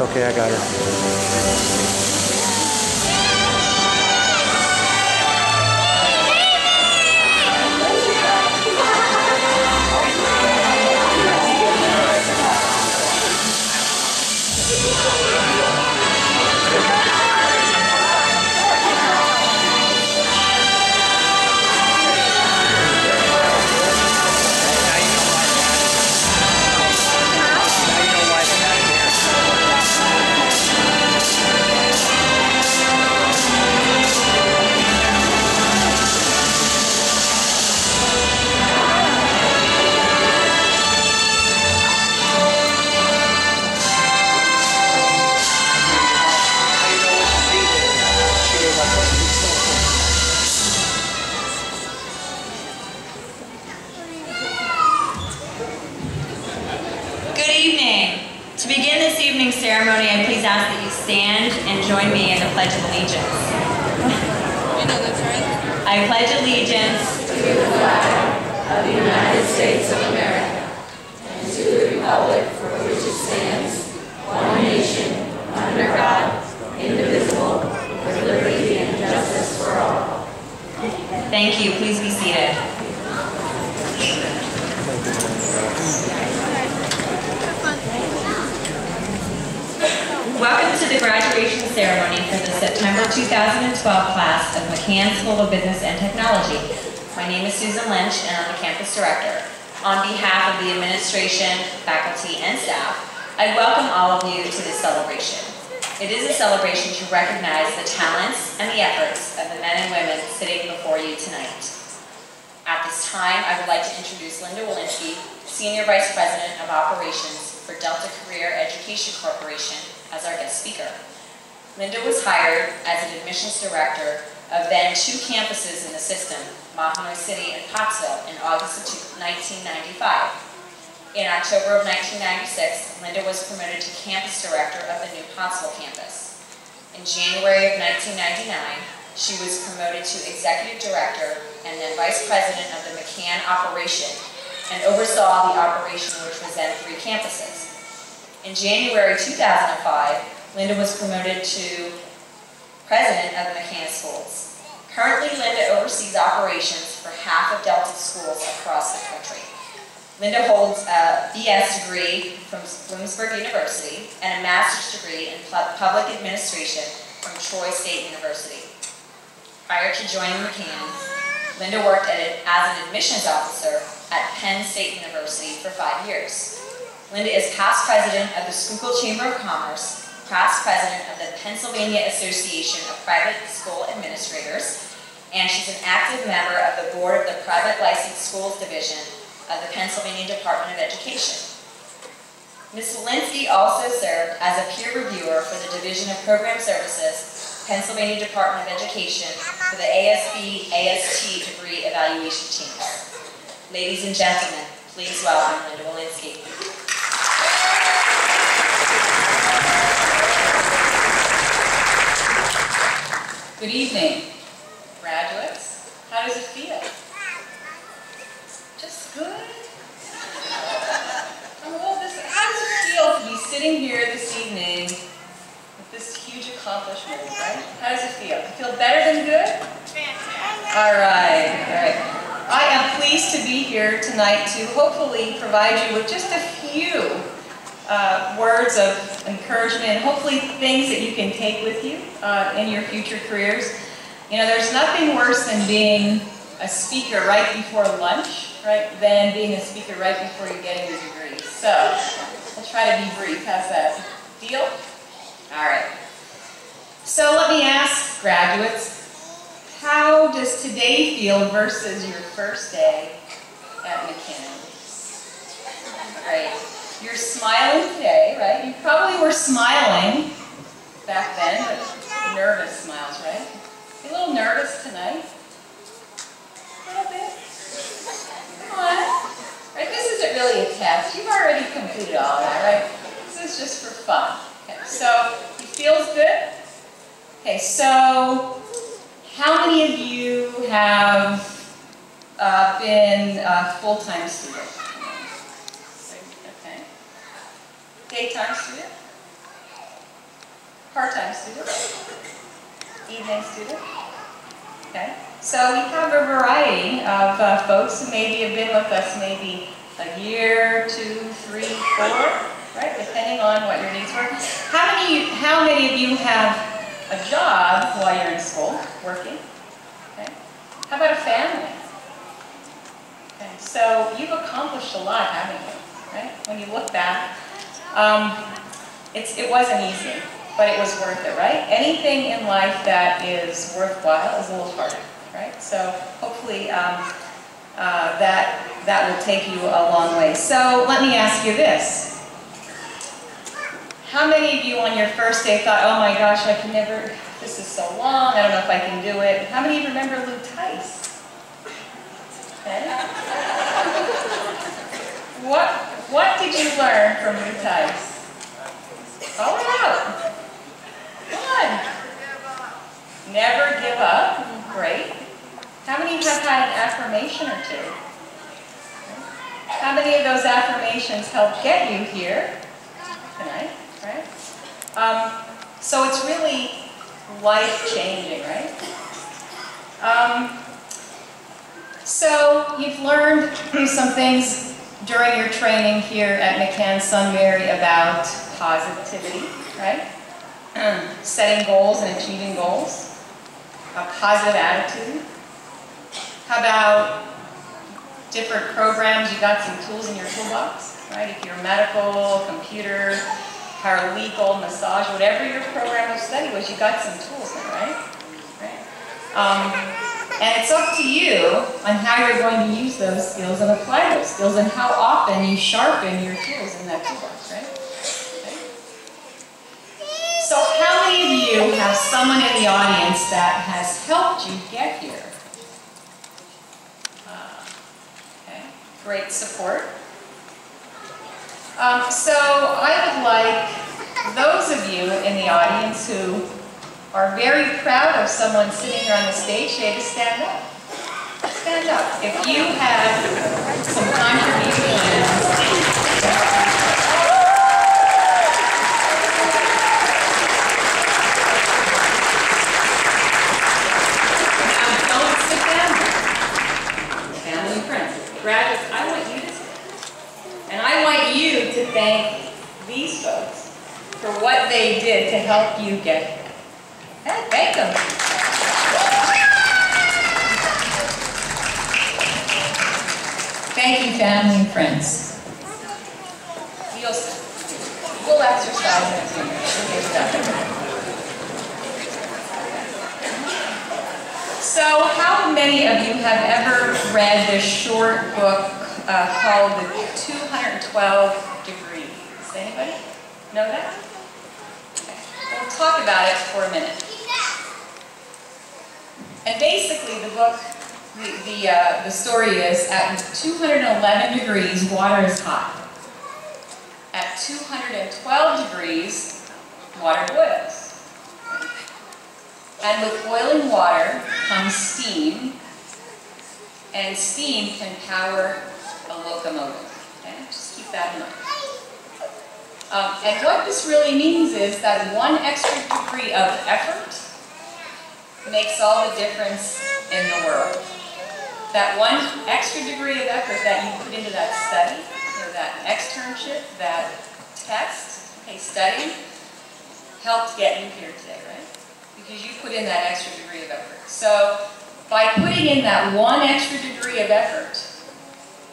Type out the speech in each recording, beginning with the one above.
Okay, I got it. To begin this evening's ceremony, I please ask that you stand and join me in the Pledge of Allegiance. You know that's right. I pledge allegiance to the flag of the United States of America and to the republic for which it stands, one nation, under God, indivisible, with liberty and justice for all. Thank you. Please be seated. Welcome to the graduation ceremony for the September 2012 class of McCann School of Business and Technology. My name is Susan Lynch and I'm the campus director. On behalf of the administration, faculty, and staff, I welcome all of you to this celebration. It is a celebration to recognize the talents and the efforts of the men and women sitting before you tonight. At this time, I would like to introduce Linda Walensky, Senior Vice President of Operations for Delta Career Education Corporation, as our guest speaker. Linda was hired as an admissions director of then 2 campuses in the system, Mahanoy City and Pottsville, in August of 1995. In October of 1996, Linda was promoted to campus director of the new Pottsville campus. In January of 1999, she was promoted to executive director and then vice president of the McCann operation and oversaw the operation, which was then 3 campuses. In January 2005, Linda was promoted to president of the McCann schools. Currently, Linda oversees operations for half of Delta's schools across the country. Linda holds a BS degree from Bloomsburg University and a master's degree in public administration from Troy State University. Prior to joining McCann, Linda worked as an admissions officer at Penn State University for 5 years. Linda is past president of the Schuylkill Chamber of Commerce, past president of the Pennsylvania Association of Private School Administrators, and she's an active member of the board of the Private Licensed Schools Division of the Pennsylvania Department of Education. Ms. Walensky also served as a peer reviewer for the Division of Program Services, Pennsylvania Department of Education, for the ASB/AST degree evaluation teams. Ladies and gentlemen, please welcome Linda Walensky. Good evening, graduates. How does it feel? Just good? How does it feel to be sitting here this evening with this huge accomplishment, right? How does it feel? You feel better than good? Fantastic. All right. I am pleased to be here tonight to hopefully provide you with just a few words of encouragement and hopefully things that you can take with you in your future careers. You know, there's nothing worse than being a speaker right before lunch, right, than being a speaker right before you're getting your degree. So, I'll try to be brief. How's that? Deal? All right. So let me ask graduates, how does today feel versus your first day at McCann? Great. You're smiling today, right? You probably were smiling back then, but nervous smiles, right? You a little nervous tonight? A little bit? Come on. Right, this isn't really a test. You've already completed all that, right? This is just for fun. Okay, so it feels good? Okay, so how many of you have been a full-time student? Okay. Daytime student? Part-time student? Evening student? Okay. So we have a variety of folks who maybe have been with us maybe a year, 2, 3, 4, right? Depending on what your needs were. How many of you have a job while you're in school, working? Okay. How about a family? Okay. So you've accomplished a lot, haven't you? Right? When you look back, it wasn't easy, but it was worth it, right? Anything in life that is worthwhile is a little harder, right? So hopefully that will take you a long way. So let me ask you this. How many of you on your first day thought, oh my gosh, I can never, this is so long, I don't know if I can do it. How many of you remember Lou Tice? Okay. What did you learn from Lou Tice? Call it out. Come on. Never give up. Great. How many have had an affirmation or two? How many of those affirmations helped get you here tonight, right? So it's really life-changing, right? So you've learned some things during your training here at McCann Sunbury about positivity, right? Setting goals and achieving goals. A positive attitude. How about different programs? You got some tools in your toolbox, right? If you're medical, computer, paralegal, massage, whatever your program of study was, you got some tools in, right? And it's up to you on how you're going to use those skills and apply those skills and how often you sharpen your tools in that toolbox, right? Okay. So how many of you have someone in the audience that has helped you get here? Okay, great support. So I would like those of you in the audience who are very proud of someone sitting here on the stage today to stand up. Stand up. If you have some contributions. Now don't sit down. Family and friends. Graduates, I want you to sit. And I want you to thank these folks for what they did to help you get here. Thank them. Thank you, family and friends. We'll exercise next year. So, how many of you have ever read this short book called The 212 Degrees? Does anybody know that? Okay. We'll talk about it for a minute. And basically, the book, the story is, at 211 degrees, water is hot. At 212 degrees, water boils. And with boiling water comes steam, and steam can power a locomotive. Okay? Just keep that in mind. And what this really means is that one extra degree of effort makes all the difference in the world. That one extra degree of effort that you put into that study, that externship, that test, okay, studying, helped get you here today, right? Because you put in that extra degree of effort. So by putting in that one extra degree of effort,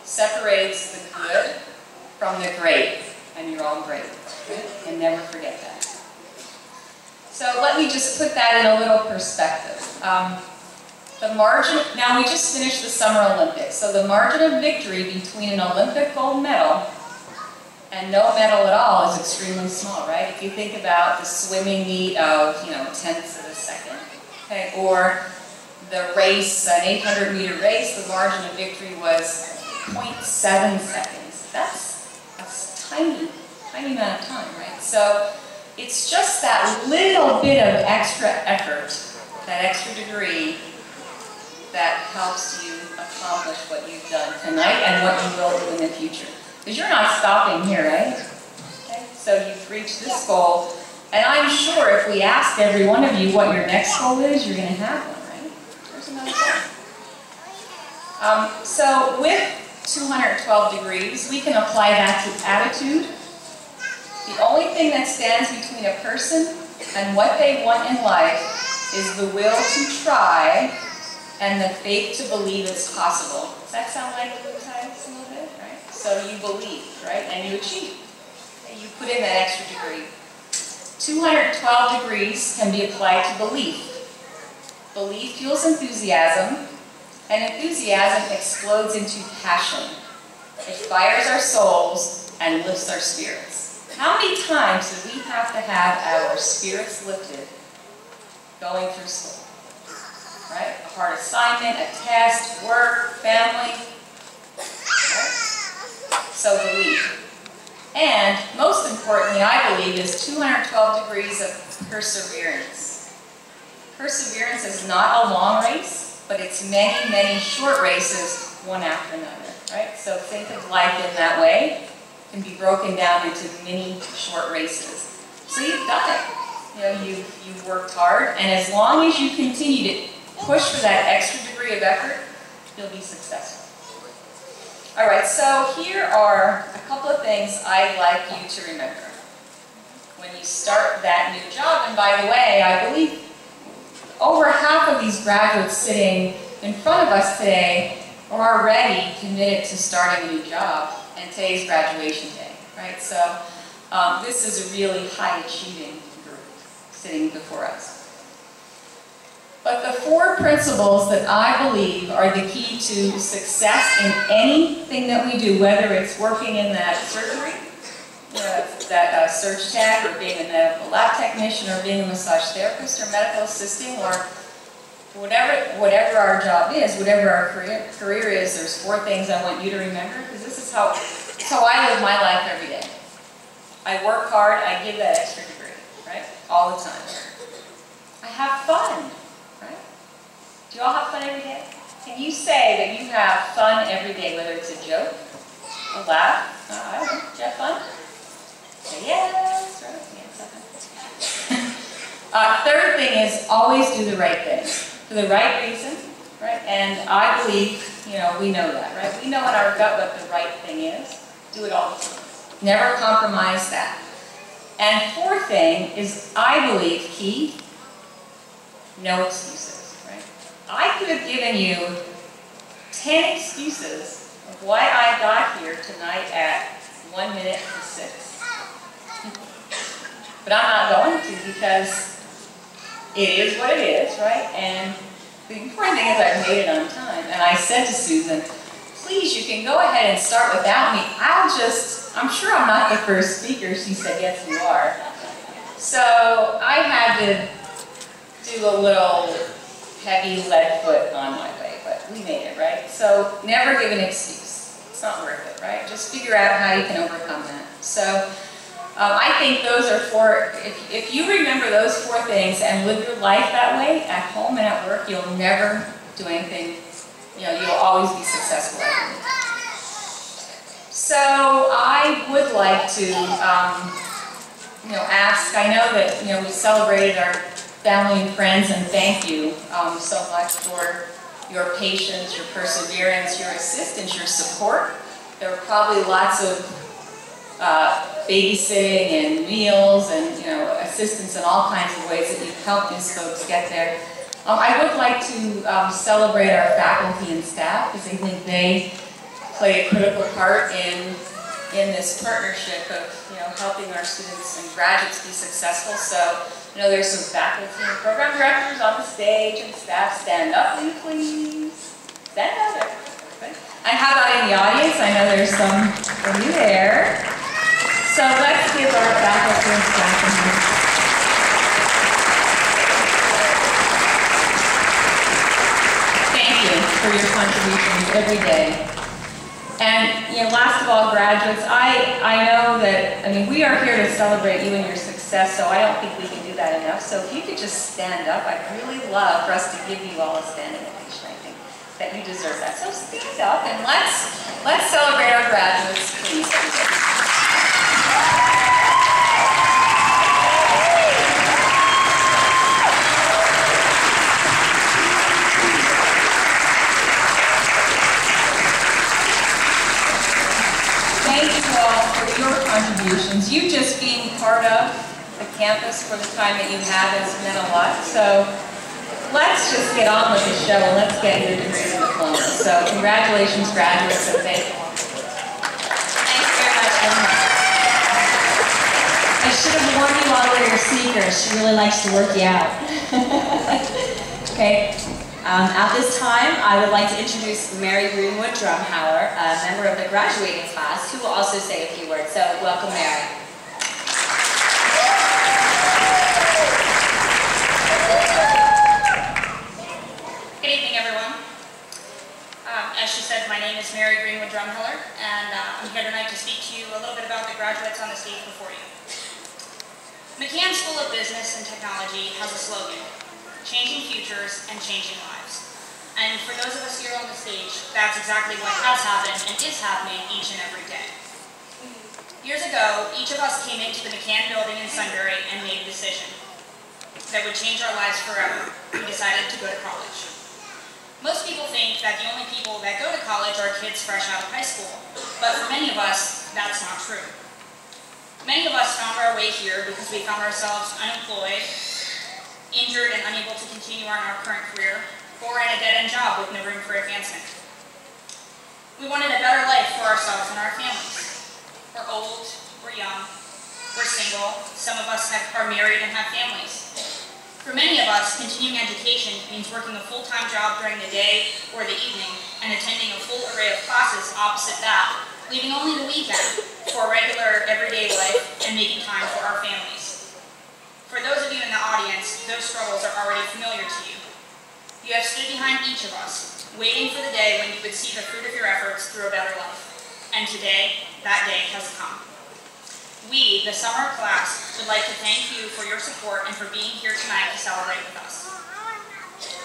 separates the good from the great, and you're all great, right? And never forget that. So let me just put that in a little perspective. The margin, now we just finished the Summer Olympics, so the margin of victory between an Olympic gold medal and no medal at all is extremely small, right? If you think about the swimming meet of, tenths of a second, okay, or the race, an 800-meter race, the margin of victory was 0.7 seconds. That's tiny amount of time, right? So it's just that little bit of extra effort, that extra degree, that helps you accomplish what you've done tonight and what you will do in the future. Because you're not stopping here, right? Okay? So you've reached this goal, And I'm sure if we asked every one of you what your next goal is, you're going to have one, right? There's another goal. So with 212 degrees, we can apply that to attitude. The only thing that stands between a person and what they want in life is the will to try and the faith to believe it's possible. Does that sound like blue ties a little bit, right? So you believe, right, and you achieve. And you put in that extra degree. 212 degrees can be applied to belief. Belief fuels enthusiasm, and enthusiasm explodes into passion. It fires our souls and lifts our spirits. How many times do we have to have our spirits lifted going through school? Right? A hard assignment, a test, work, family. Right? So belief. And most importantly, I believe, is 212 degrees of perseverance. Perseverance is not a long race, but it's many, many short races, one after another. Right? So think of life in that way. It can be broken down into many short races. So you've done it. You know, you've worked hard, and as long as you continue to push for that extra degree of effort, you'll be successful. All right, so here are a couple of things I'd like you to remember when you start that new job. And by the way, I believe over half of these graduates sitting in front of us today are already committed to starting a new job, and today's graduation day, right? So this is a really high achieving group sitting before us. But the 4 principles that I believe are the key to success in anything that we do, whether it's working in that surgery, that surge tech, or being a medical lab technician, or being a massage therapist, or medical assisting, or whatever our job is, whatever our career is, there's 4 things I want you to remember, because this is how I live my life every day. I work hard, I give that extra degree, right? All the time. I have fun. Do you all have fun every day? Can you say that you have fun every day, whether it's a joke, a laugh? I don't know. Do you have fun? Say yes, right? Yeah, third thing is always do the right thing for the right reason, right? And I believe, we know that, right? We know in our gut what the right thing is. Do it all the time. Never compromise that. And fourth thing is, I believe, key, no excuses. I could have given you 10 excuses of why I got here tonight at 1 minute to 6. But I'm not going to, because it is what it is, right? And the important thing is I made it on time. And I said to Susan, please, you can go ahead and start without me. I'm sure I'm not the first speaker. She said, yes, you are. So I had to do a little heavy lead foot on my way, but we made it, right? So never give an excuse. It's not worth it, right? Just figure out how you can overcome that. So I think those are 4, if you remember those 4 things and live your life that way, at home and at work, you'll never do anything, you'll always be successful at it. So I would like to, ask, I know that, we celebrated our family and friends, and thank you so much for your patience, your perseverance, your assistance, your support. There were probably lots of babysitting and meals and assistance in all kinds of ways that you've helped these folks get there. I would like to celebrate our faculty and staff, because I think they play a critical part in this partnership of helping our students and graduates be successful. So there's some faculty and program directors on the stage, and staff. Stand up, please. Stand up there. And how about in the audience? I know there's some of you there. So let's give our faculty and staff a hand. Thank you for your contributions every day. And last of all, graduates, I know that, we are here to celebrate you and your success, so I don't think we can do that enough. So if you could just stand up, I'd really love for us to give you all a standing ovation. I think that you deserve that. So stand up and let's celebrate our graduates, please. contributions. You just being part of the campus for the time that you have has meant a lot. So let's just get on with the show and let's get your degrees and diplomas. So congratulations, graduates, and thank you. Thanks very much, Emma. I should have warned you all to wear your sneakers. She really likes to work you out. Okay. At this time, I would like to introduce Mary Greenwood Drumhauer, a member of the graduating class, who will also say a few words. So, welcome, Mary. Good evening, everyone. As she said, my name is Mary Greenwood Drumhauer, and I'm here tonight to speak to you a little bit about the graduates on the stage before you. McCann School of Business and Technology has a slogan: changing futures and changing lives. And for those of us here on the stage, that's exactly what has happened and is happening each and every day. Years ago, each of us came into the McCann building in Sunbury and made a decision that would change our lives forever. We decided to go to college. Most people think that the only people that go to college are kids fresh out of high school, but for many of us, that's not true. Many of us found our way here because we found ourselves unemployed, injured and unable to continue on our current career, or in a dead-end job with no room for advancement. We wanted a better life for ourselves and our families. We're old, we're young, we're single, some of us are married and have families. For many of us, continuing education means working a full-time job during the day or the evening and attending a full array of classes opposite that, leaving only the weekend for a regular, everyday life and making time for our families. For those of you in the audience, those struggles are already familiar to you. You have stood behind each of us, waiting for the day when you would see the fruit of your efforts through a better life. And today, that day has come. We, the summer class, would like to thank you for your support and for being here tonight to celebrate with us.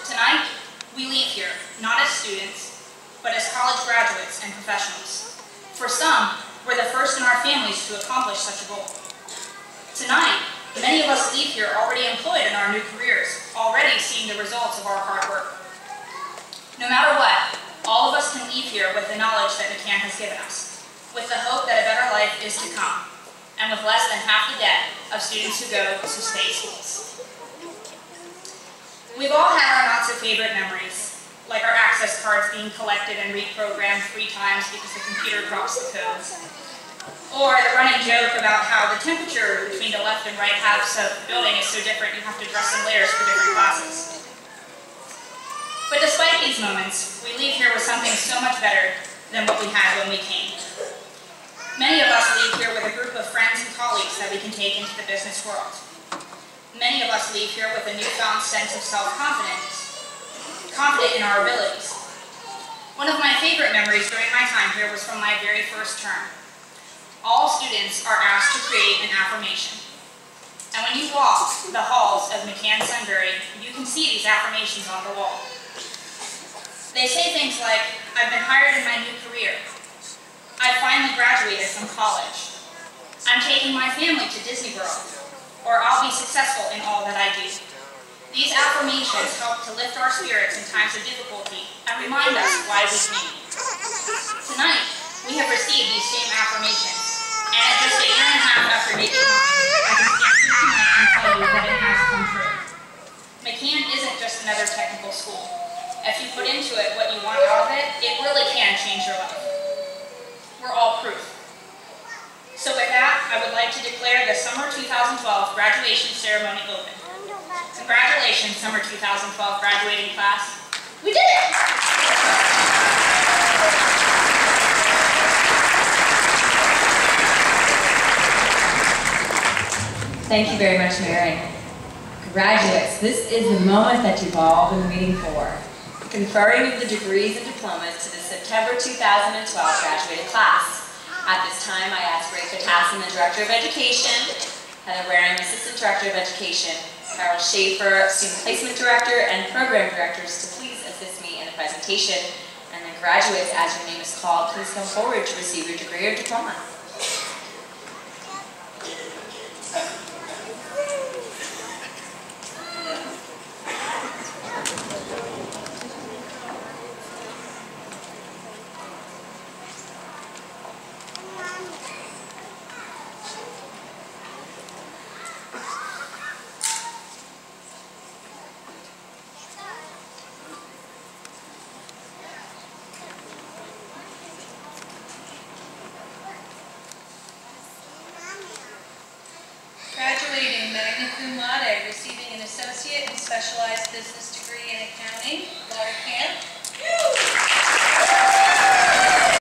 Tonight, we leave here, not as students, but as college graduates and professionals. For some, we're the first in our families to accomplish such a goal. Tonight, many of us leave here already employed in our new careers, already seeing the results of our hard work. No matter what, all of us can leave here with the knowledge that McCann has given us, with the hope that a better life is to come, and with less than half the debt of students who go to state schools. We've all had our not-so-favorite memories, like our access cards being collected and reprogrammed 3 times because the computer drops the codes. Or the running joke about how the temperature between the left and right halves of the building is so different you have to dress in layers for different classes. But despite these moments, we leave here with something so much better than what we had when we came. Many of us leave here with a group of friends and colleagues that we can take into the business world. Many of us leave here with a newfound sense of self-confidence, confident in our abilities. One of my favorite memories during my time here was from my very first term. All students are asked to create an affirmation. And when you walk the halls of McCann Sunbury, you can see these affirmations on the wall. They say things like, I've been hired in my new career. I finally graduated from college. I'm taking my family to Disney World. Or I'll be successful in all that I do. These affirmations help to lift our spirits in times of difficulty and remind us why we came. Tonight, we have received these same affirmations. And at just a year and a half after making mine, I can stand here tonight and tell you that it has come true. McCann isn't just another technical school. If you put into it what you want out of it, it really can change your life. We're all proof. So with that, I would like to declare the Summer 2012 graduation ceremony open. Congratulations, Summer 2012 graduating class. We did it! Thank you very much, Mary. Graduates, this is the moment that you've all been waiting for. Conferring of the degrees and diplomas to the September 2012 graduating class. At this time, I ask Ray Tassin, the Director of Education, Heather Waring, Assistant Director of Education, Carol Schaefer, Student Placement Director, and Program Directors to please assist me in the presentation. And then graduates, as your name is called, please come forward to receive your degree or diploma. receiving an associate in specialized business degree in accounting, Laura Camp.